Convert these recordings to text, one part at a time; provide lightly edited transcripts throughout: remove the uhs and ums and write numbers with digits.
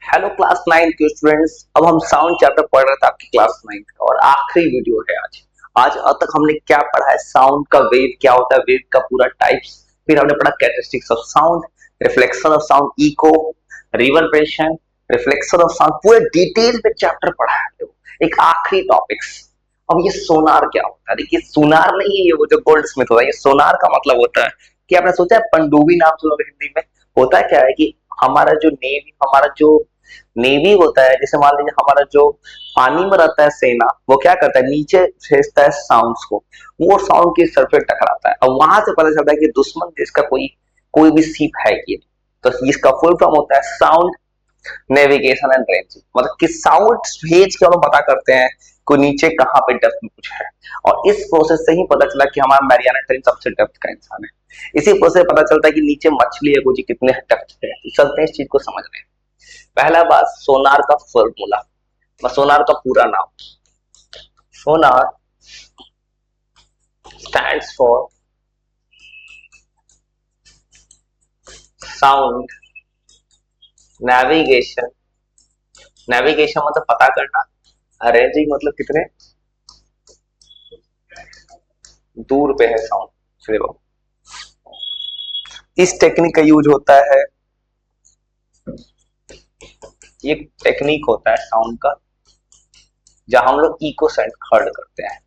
Hello class 9 के students. अब हम साउंड चैप्टर पढ़ रहे थे आपकी क्लास 9 का और आखिरी वीडियो है आज। आज अब तक हमने क्या पढ़ा है? साउंड का वेव क्या होता है, वेव का पूरा टाइप्स, फिर हमने पढ़ा characteristics of sound, reflection of sound, echo, reverberation, reflection of sound, पूरे डिटेल में चैप्टर पढ़ा है। एक आखिरी टॉपिक्स, अब ये सोनार क्या होता है? देखिए सोनार नहीं है ये वो जो गोल्ड स्मिथ होता है, ये सोनार का मतलब होता है कि आपने सोचा है पनडुब्बी नाम सुना हिंदी में? होता क्या है कि हमारा जो नेवी होता है, जैसे मान लीजिए हमारा जो पानी में रहता है सेना, वो क्या करता है नीचे भेजता है साउंड्स को, वो साउंड के सर पे टकराता है और वहां से पता चलता है कि दुश्मन देश का कोई कोई भी शिप है ये। तो इसका फुल फॉर्म होता है साउंड नेविगेशन एंड रेंजिंग, मतलब कि साउंड भेज के हम पता करते हैं को नीचे कहाँ पे डेप्थ में कुछ है। और इस प्रोसेस से ही पता चला कि हमारा मैरियाना ट्रेंच सबसे डेप्थ का इंसान है। इसी प्रोसेस से पता चलता है कि नीचे मछली है कुछ कितने डेप्थ पे है। चलते हैं इस चीज को समझने। पहला बात, सोनार का फॉर्मूला, सोनार का पूरा नाम। Sonar stands for sound navigation. Navigation मतलब पता करना, रेंजिंग मतलब कितने दूर पे है साउंड। चलिए बाबू, इस टेक्निक का यूज होता है, ये टेक्निक होता है साउंड का जहां हम लोग इको साउंड खर्ड करते हैं।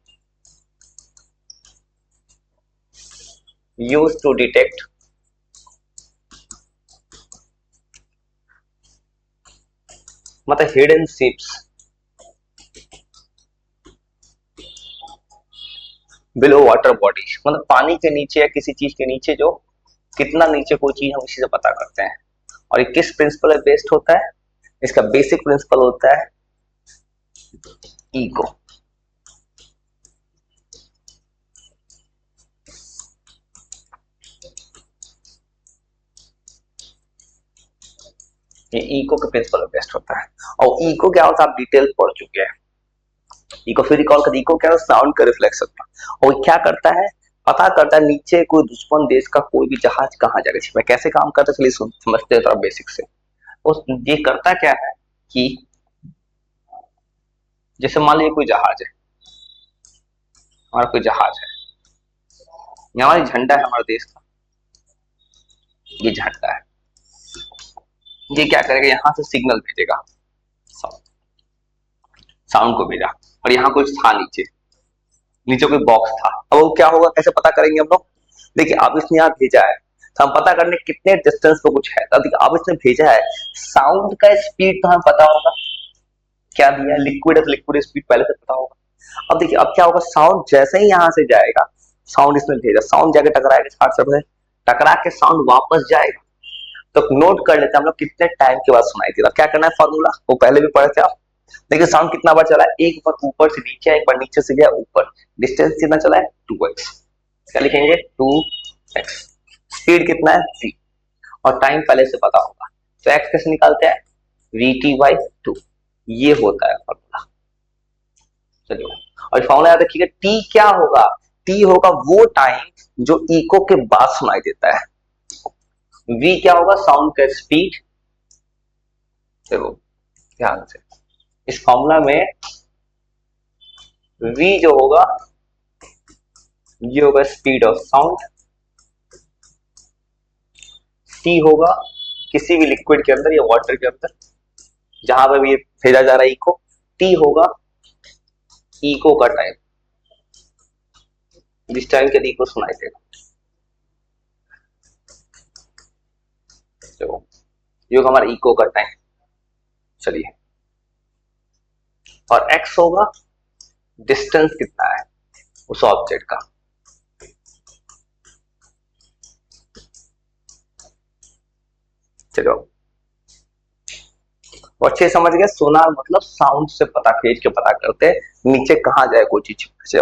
यूज टू डिटेक्ट मतलब hidden ships below water body, मतलब पानी के नीचे या किसी चीज के नीचे जो कितना नीचे कोई चीज हम इसी से पता करते हैं। और ये किस प्रिंसिपल पे बेस्ड होता है? इसका बेसिक प्रिंसिपल होता है इको। ये इको के प्रिंसिपल पे बेस्ड होता है। और इको क्या होता है आप डिटेल पढ़ चुके हैं। इको फिर रिकॉल कर, इको क्या है? साउंड का रिफ्लेक्शन था। और क्या करता है? पता करता है नीचे कोई दुश्मन देश का कोई भी जहाज कहाँ जा रही है। कैसे काम करता है चलिए समझते हैं थोड़ा बेसिक से। उस ये करता क्या है कि जैसे मान लीजिए कोई जहाज है, हमारा कोई जहाज है, हमारा झंडा है हमारे देश का, ये झंडा है, ये क्या करेगा यहाँ से सिग्नल भेजेगा, साउंड को भेजा। और यहाँ कुछ था नीचे, नीचे कोई बॉक्स था। अब वो क्या होगा, कैसे पता करेंगे हम लोग? देखिए अब इसने यहाँ भेजा है तो हम पता करने कितने डिस्टेंस पे कुछ है। तो अब इसने भेजा है, साउंड का स्पीड तो हमें पता होगा, क्या दिया है लिक्विड है तो लिक्विड स्पीड पहले से पता होगा। अब देखिए अब क्या होगा, साउंड जैसे ही यहाँ से जाएगा, साउंड इसमें भेजा, साउंड जाके टकराएगा हाथ से, टकरा के साउंड वापस जाएगा। तो नोट कर लेते हैं हम लोग कितने टाइम के बाद सुनाई देगा। क्या करना है फॉर्मूला, वो पहले भी पढ़े थे आप। देखिए साउंड कितना बार चला है, एक बार ऊपर से नीचे, एक बार नीचे से गया ऊपर, डिस्टेंस कितना चला है 2x। क्या लिखेंगे 2x। स्पीड कितना है v, और टाइम पहले से पता होगा तो x कैसे निकालते हैं, vt/2। ये होता है फॉर्मूला। चलिए, और फॉर्मूला याद रखिएगा, t क्या होगा? t होगा वो टाइम जो इको के बाद सुनाई देता है। v क्या होगा? साउंड का स्पीड। देखो ध्यान से, इस फॉर्मूला में v जो होगा ये होगा स्पीड ऑफ साउंड, t होगा किसी भी लिक्विड के अंदर या वाटर के अंदर जहां पर भी भेजा जा रहा है इको, t होगा इको का टाइम, जिस टाइम के इको सुनाई देगा। देखो ये होगा हमारा इको का टाइम। चलिए, और x होगा डिस्टेंस कितना है उस ऑब्जेक्ट का। चलो अच्छे समझ गए, सोनार मतलब साउंड से पता भेज के पता करते हैं नीचे कहाँ जाए कोई चीज।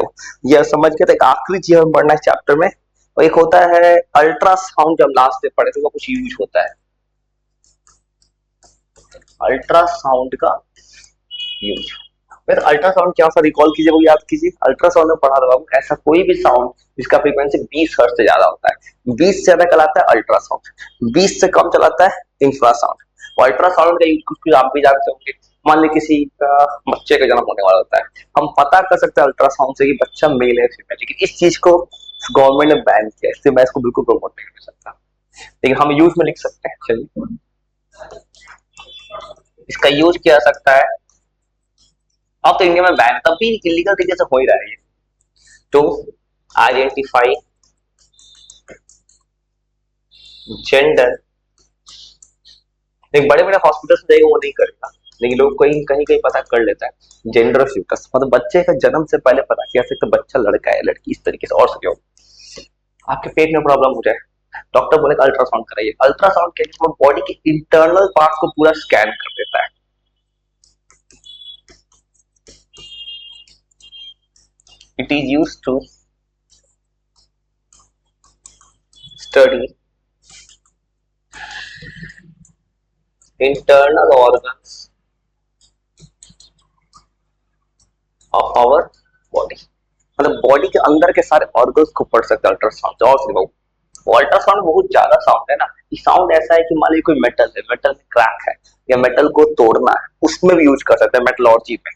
यह समझ गए। तो एक आखिरी चीज हम पढ़ना है चैप्टर में, और एक होता है अल्ट्रासाउंड, जब लास्ट में पढ़े थे कुछ यूज होता है अल्ट्रासाउंड का यूज। फिर अल्ट्रासाउंड क्या होता है रिकॉल कीजिए, वो याद कीजिए। अल्ट्रासाउंड में पढ़ा रहा हूँ, ऐसा कोई भी साउंड जिसका फ्रीक्वेंसी 20 हर्ट्ज से ज्यादा होता है, 20 से ज्यादा कहलाता है अल्ट्रासाउंड, 20 से कम चलाता है इंफ्रासाउंड, अल्ट्रासाउंड का यूज कुछ आप भी जानते होंगे। मान लीजिए किसी का बच्चे का जन्म होने वाला होता है, हम पता कर सकते हैं अल्ट्रासाउंड से कि बच्चा मेल है फीमेल, लेकिन इस चीज को गवर्नमेंट ने बैन किया, इसलिए मैं इसको बिल्कुल प्रमोट नहीं कर सकता, लेकिन हम यूज में लिख सकते हैं। चलिए, इसका यूज किया जा सकता है। अब तो इंडिया में बैन, तब भी इलीगल तरीके से हो ही रहा है, टू आइडेंटिफाई जेंडर। एक बड़े बड़े हॉस्पिटल जाएगा वो नहीं करेगा, लेकिन लोग कहीं कहीं कहीं पता कर लेता है जेंडर फ्यूटस, मतलब बच्चे का जन्म से पहले पता किया सकता है बच्चा लड़का है लड़की, इस तरीके से। और क्यों आपके पेट में प्रॉब्लम हो जाए, डॉक्टर बोलेगा अल्ट्रासाउंड कराइए। अल्ट्रासाउंड के बॉडी के इंटरनल पार्ट्स को पूरा स्कैन कर देता है। It is used to study internal organs of our body, मतलब बॉडी के अंदर के सारे ऑर्गन्स को पढ़ सकते हैं अल्ट्रासाउंड। और सिर्फ अल्ट्रासाउंड बहुत ज्यादा साउंड है ना, ये साउंड ऐसा है कि मान लीजिए कोई मेटल है, मेटल में क्रैक है या मेटल को तोड़ना है, उसमें भी यूज कर सकते हैं, मेटलॉर्जी में।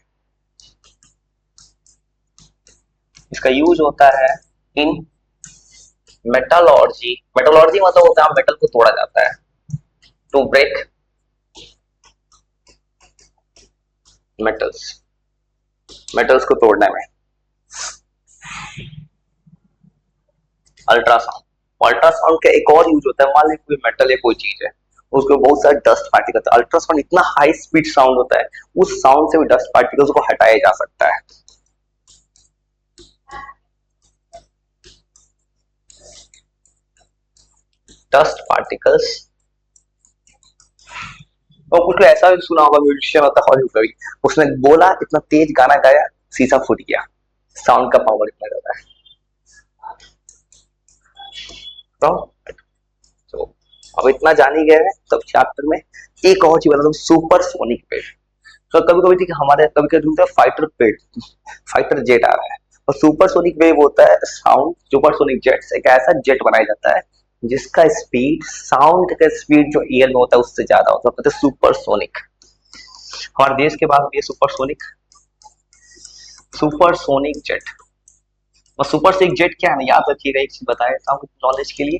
इसका यूज होता है इन मेटलॉर्जी। मेटलॉर्जी मतलब होता है मेटल को तोड़ा जाता है, टू ब्रेक मेटल्स, मेटल्स को तोड़ने में अल्ट्रासाउंड। अल्ट्रासाउंड का एक और यूज होता है, मान लीजिए कोई मेटल है, कोई चीज है, उसको बहुत सारे डस्ट पार्टिकल्स, अल्ट्रासाउंड इतना हाई स्पीड साउंड होता है, उस साउंड से भी डस्ट पार्टिकल्स को हटाया जा सकता है। Dust particles. और कुछ ऐसा भी सुना होगा, म्यूजिशियन होता है हॉलीवुड, उसने बोला इतना तेज गाना गाया शीशा फूट गया, साउंड का पावर इतना ज्यादा है। तो अब इतना जान ही गए हैं, तब चैप्टर में एक और चीज बता दूं, सुपरसोनिक वेव। तो कभी कभी ठीक हमारे कभी कभी फाइटर पेट, फाइटर जेट आ रहा है, और सुपरसोनिक वेव होता है साउंड। सुपरसोनिक जेट एक ऐसा जेट बनाया जाता है जिसका स्पीड साउंड का स्पीड जो एयर में होता है उससे ज्यादा होता है, कहते हैं सुपरसोनिक। हमारे देश के पास भी सुपरसोनिक, सुपरसोनिक जेट। और सुपरसोनिक जेट क्या है ना, याद रखिएगा, एक चीज बताया था नॉलेज के लिए,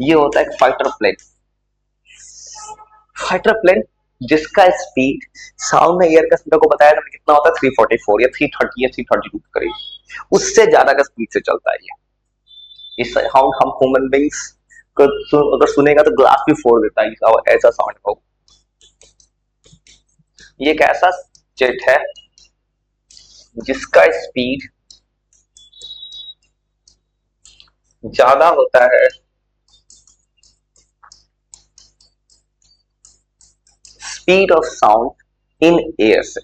ये होता है एक फाइटर प्लेन। फाइटर प्लेन जिसका स्पीड साउंड में एयर का स्पीड को बताया था कितना होता है, 344 या 330 या 332 के करीब, उससे ज्यादा का स्पीड से चलता है ये। इस साउंड हम ह्यूमन बींग्स को अगर सुनेगा तो ग्लास भी फोड़ देता है, ऐसा साउंड हो। ये एक ऐसा जेट है जिसका स्पीड ज्यादा होता है speed of sound in air से।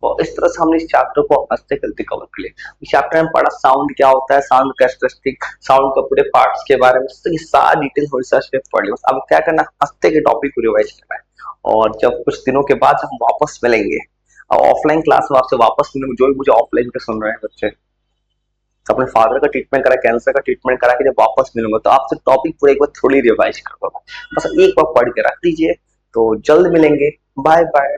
और इस तरह से हमने इस चैप्टर को हंसते खेलते कवर कर लिया। इस चैप्टर में पढ़ा साउंड क्या होता है, साउंड कैरेक्टरिस्टिक, साउंड के पूरे पार्ट्स के बारे में, तो ये सारी डिटेल थोड़ी सा पढ़ लो। अब क्या करना, हंसते के टॉपिक को रिवाइज करना है, और जब कुछ दिनों के बाद जब हम वापस मिलेंगे, और ऑफलाइन क्लास में आपसे वापस मिलेंगे, जो भी मुझे ऑफलाइन पे सुन रहे हैं बच्चे, तो अपने फादर का ट्रीटमेंट करा, कैंसर का ट्रीटमेंट करा के जब वापस मिलूंगा तो आपसे टॉपिक पूरा एक बार थोड़ी रिवाइज कर दूंगा, बस एक बार पढ़ के रख दीजिए। तो जल्द मिलेंगे, बाय बाय।